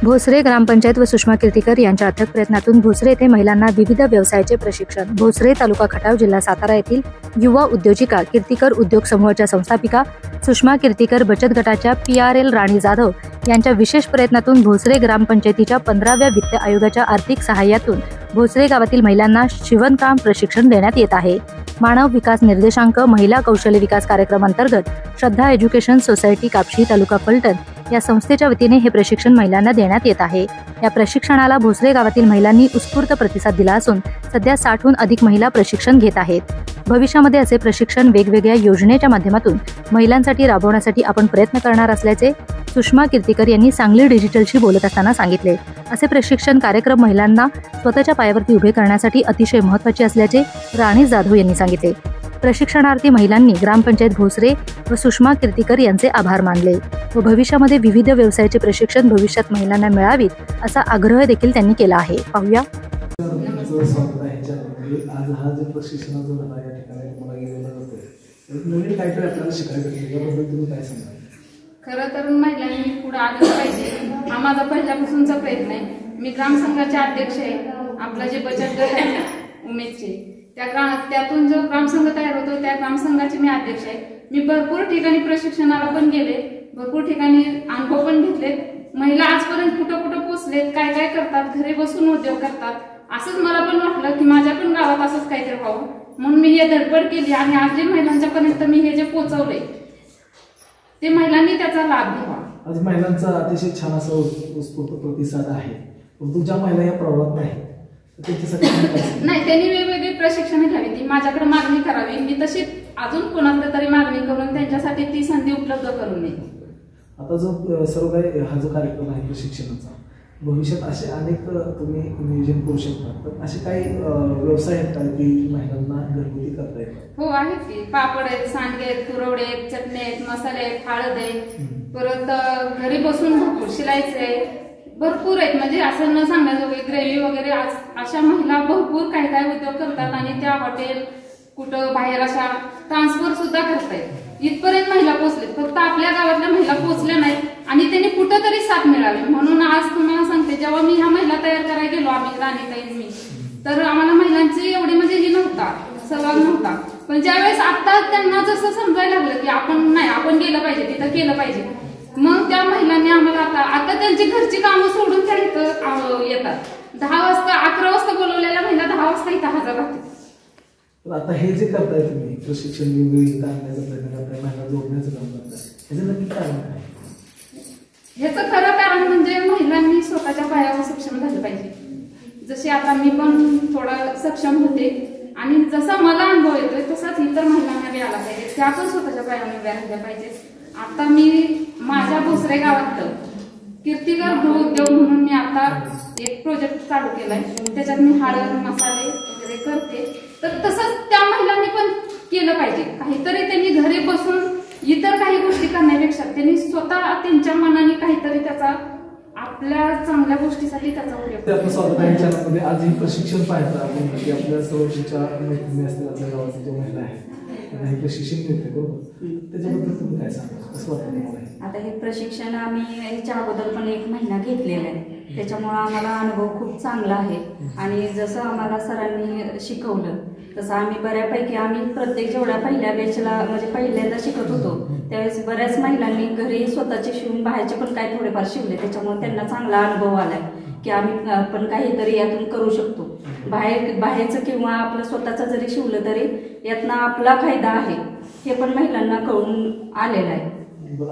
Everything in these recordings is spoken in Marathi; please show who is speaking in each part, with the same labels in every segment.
Speaker 1: भोसरे ग्रामपंचायत व सुषमा कीर्तिकर यांच्या अथक प्रयत्नातून भोसरे येथे महिलांना विविध व्यवसायाचे प्रशिक्षण। भोसरे तालुका खटाव जिल्हा सातारा येथील युवा उद्योजिका कीर्तिकर उद्योग समूहाच्या संस्थापिका सुषमा कीर्तिकर बचत गटाच्या PRL राणी जाधव यांच्या विशेष प्रयत्नातून भोसरे ग्रामपंचायतीच्या 15व्या वित्त आयोगाच्या आर्थिक सहाय्यातून भोसरे गावातील महिलांना शिवणकाम प्रशिक्षण देण्यात येत आहे। मानव विकास निर्देशांक महिला कौशल्य विकास कार्यक्रम अंतर्गत श्रद्धा एज्युकेशन सोसायटी कापशी तालुका फलटण या संस्थेच्या वतीने हे प्रशिक्षण महिलांना देण्यात येत आहे। या प्रशिक्षणाला भोसरे गावातील महिलांनी उत्स्फूर्त प्रतिसाद दिला असून सध्या 60हून अधिक महिला प्रशिक्षण घेत आहेत। भविष्यामध्ये असे प्रशिक्षण वेगवेगळ्या योजनेच्या माध्यमातून महिलांसाठी राबवण्यासाठी आपण प्रयत्न करणार असल्याचे सुषमा कीर्तिकर यांनी सांगली डिजिटलशी बोलत असताना सांगितले। असे प्रशिक्षण कार्यक्रम महिलांना स्वतःच्या पायावरती उभे करण्यासाठी अतिशय महत्त्वाचे असल्याचे राणी जाधव यांनी सांगितले। प्रशिक्षणार्थी महिलांनी ग्रामपंचायत भोसरे व सुषमा कीर्तिकर यांचे आभार मानले व भविष्यामध्ये विविध व्यवसायाचे प्रशिक्षण भविष्यात महिलांना मिळावीत असा आग्रह देखील त्यांनी केला आहे। पाहूया।
Speaker 2: आज हा जो प्रशिक्षण जो झाला या ठिकाणी तुम्हाला गेलेला होता, नवीन काहीतरी आपल्याला शिकायला भेटलं, याबद्दल तुम्ही काय सांगाल?
Speaker 3: खरं तर महिलांनी पुढे आलं पाहिजे, हा माझा पहिल्यापासूनचा प्रयत्न आहे। मी ग्रामसंघाचे अध्यक्ष आहे। आपला जे बचत गट आहे उमेदचे त्यातून जो ग्रामसंघ तयार होतो त्या ग्रामसंघाचे मी अध्यक्ष आहे। मी भरपूर ठिकाणी प्रशिक्षणाला पण गेले, भरपूर ठिकाणी अनुभव पण घेतले। महिला आजपर्यंत कुठं कुठं पोहोचलेत, काय काय करतात, घरी बसून उद्योग करतात। असंच मला पण वाटलं की माझ्या पण गावात असंच काहीतरी व्हावं, म्हणून मी हे धडपड केली आणि आज जे महिलांच्या पर्यंत मी हे जे पोहोचवलंय ते महिलांनी त्याचा लाभ घ्यावा।
Speaker 2: आज महिलांचा अतिशय छान असा उत्स्फूर्त प्रतिसाद आहे, परंतु ज्या महिला या प्रभावात नाही त्यांच्यासाठी
Speaker 3: नाही, त्यांनी वेगवेगळी प्रशिक्षण घ्यावी, ती माझ्याकडे मागणी करावी, मी तशी अजून कोणाकडे तरी मागणी करून त्यांच्यासाठी ती संधी उपलब्ध करून देईन।
Speaker 2: आता जो सर्व काही हा जो कार्यक्रम आहे प्रशिक्षणाचा, भविष्यात असे अनेक तुम्ही नियोजन करू शकता, तर असे काही व्यवसाय आहेत का की महिलांना घरगुती करता येतात?
Speaker 3: हो आहेत की, पापड आहेत, सांडगे आहेत, कुरवडे आहेत, चटणी आहेत, मसाले आहेत, हळद आहे, परत घरी बसून भरपूर शिलाईचे भरपूर आहेत। म्हणजे असं न सांगण्याजोगे ग्रेव्ही वगैरे अशा महिला भरपूर काय काय उद्योग करतात आणि त्या हॉटेल कुठं बाहेर अशा ट्रान्सफर सुद्धा करतायत। इथपर्यंत महिला पोहोचलेत, फक्त आपल्या गावातल्या महिला पोहोचल्या नाहीत आणि त्यांनी कुठंतरी साथ मिळावी म्हणून आज तुम्हाला सांगते, जेव्हा मी ह्या महिला तयार करायला गेलो आम्ही राणीताई मी, तर आम्हाला महिलांची एवढी म्हणजे ही नव्हता, सहभाग नव्हता। पण ज्यावेळेस आता त्यांना जसं समजायला लागलं की आपण गेलं पाहिजे, तिथं केलं पाहिजे, मग त्या महिलांनी आम्हाला आता त्यांची घरची कामं सोडून त्या इथं येतात। 10 वाजता 11 वाजता बोलवलेल्या महिला 10 वाजता इथं हजर राहतात।
Speaker 2: आता हे जे करताय तुम्ही प्रशिक्षण वेगवेगळी आणण्याचा प्रयत्न करताय, महिला जोडण्याचं काम करताय, ह्याचं नक्की कारण काय?
Speaker 3: ह्याचं खरं कारण म्हणजे महिलांनी स्वतःच्या पायावर सक्षम झालं पाहिजे। जसे आता मी पण थोडा सक्षम होते आणि जसा मला अनुभव येतोय तसाच इतर महिलांना बी आला पाहिजे, त्या पण स्वतःच्या पायावर उभ्या राहिल्या पाहिजे। आता मी माझ्या भोसरे गावातलं कीर्तिकर गृह उद्योग म्हणून मी आता एक प्रोजेक्ट चालू केलाय, त्याच्यात मी हळद मसाले वगैरे करते। तर तसंच त्या महिलांनी पण केलं पाहिजे, काहीतरी त्यांनी घरी बसून इतर काही गोष्टी करण्यापेक्षा त्यांनी स्वतः त्यांच्या मनाने काहीतरी त्याचा आपल्या चांगल्या गोष्टीसाठी त्याचा उपयोग।
Speaker 2: आपल्या स्वातंत्र्य चॅनलमध्ये आज हे प्रशिक्षण पाहता आपण की आपल्या सवयीच्या मैत्रिणी असतील, आपल्या गावातील ज्या महिला आहेत त्यांना हे प्रशिक्षण मिळते, बरोबर? त्याच्याबद्दल तुम्ही काय सांगा, कसं वाटतं तुम्हाला?
Speaker 4: आता हे प्रशिक्षण आम्ही ह्याच्या अगोदर पण 1 महिना घेतलेला आहे, त्याच्यामुळे आम्हाला अनुभव खूप चांगला आहे आणि जसं आम्हाला सरांनी शिकवलं तसं आम्ही बऱ्यापैकी प्रत्येक जेवढ्या पहिल्या बॅचला म्हणजे पहिल्यांदा शिकत होतो त्यावेळेस बऱ्याच महिलांनी घरी स्वतःचे शिवून बाहेरचे पण काय थोडेफार शिवले, त्याच्यामुळे त्यांना चांगला अनुभव आलाय की आम्ही पण काहीतरी यातून करू शकतो। बाहेरचं किंवा आपलं स्वतःचं जरी शिवलं तरी यातनं आपला फायदा आहे हे पण महिलांना कळून आलेलं आहे।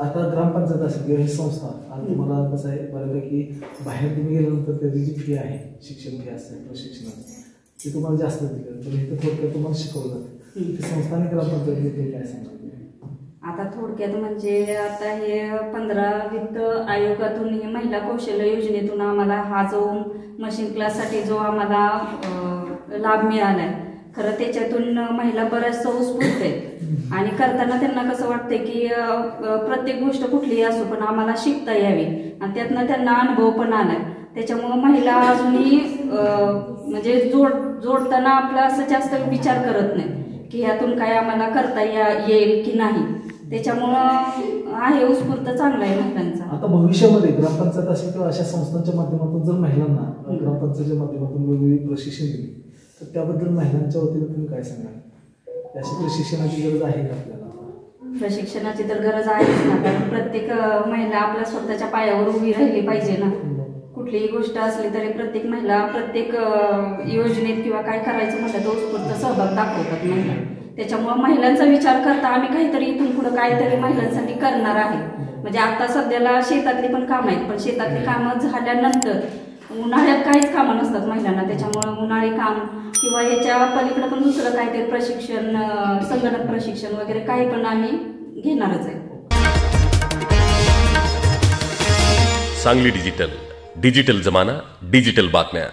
Speaker 2: आता ग्रामपंचायत असेल किंवा ही संस्था, आता तुम्हाला कसं आहे बऱ्यापैकी बाहेर तुम्ही गेल्यानंतर त्याची जी फी आहे, शिक्षण फी असते प्रशिक्षणाची, ते तुम्हाला जास्त दिलं, तर इथं थोडक्यात तुम्हाला शिकवलं जातं, संस्थानिक ग्रामपंचायत काय सांगा?
Speaker 4: आता थोडक्यात म्हणजे आता हे 15 वित्त आयोगातून हे महिला कौशल्य योजनेतून आम्हाला हा जो मशीन क्लाससाठी जो आम्हाला लाभ मिळालाय, खरं त्याच्यातून महिला बऱ्याचशा उत्स्फूर्त आहेत आणि करताना त्यांना कसं वाटतंय की प्रत्येक गोष्ट कुठलीही असो पण आम्हाला शिकता यावी आणि त्यातनं त्यांना अनुभव पण आलाय। त्याच्यामुळे महिला अजूनही म्हणजे जोडताना आपला असं जास्त विचार करत नाही की यातून काय आम्हाला करता येईल की नाही, त्याच्यामुळं आहे उत्स्फूर्त चांगला आहे महिलांचा.
Speaker 2: आता भविष्यामध्ये ग्रामपंचायत असेल किंवा अशा संस्थांच्या माध्यमातून जर महिलांना ग्रामपंचायतच्या माध्यमातून वेगवेगळी प्रशिक्षण दिली तर त्याबद्दल महिलांच्या वतीने तुम्ही काय सांगाल? अशा प्रशिक्षणाची गरज आहे का आपल्याला?
Speaker 4: प्रशिक्षणाची तर गरज आहेच ना, कारण प्रत्येक महिला आपल्या स्वतःच्या पायावर उभी राहिली पाहिजे ना. कुठलीही गोष्ट असली तरी प्रत्येक महिला प्रत्येक योजनेत किंवा काय करायचं म्हटलं तर उत्स्फूर्त सहभाग दाखवतात महिला. त्याच्यामुळे महिलांचा विचार करता आम्ही काहीतरी इथून पुढे काहीतरी महिलांसाठी करणार आहे. म्हणजे आता सध्याला शेतातली पण कामं आहेत, पण शेतातली कामं झाल्यानंतर उन्हाळ्यात काहीच कामं नसतात महिलांना. त्याच्यामुळे उन्हाळी काम किंवा ह्याच्या पलीकडे पण दुसरं काहीतरी प्रशिक्षण, संगणक प्रशिक्षण वगैरे काही पण आम्ही घेणारच आहे.
Speaker 5: सांगली डिजिटल, डिजिटल जमाना, डिजिटल बातम्या.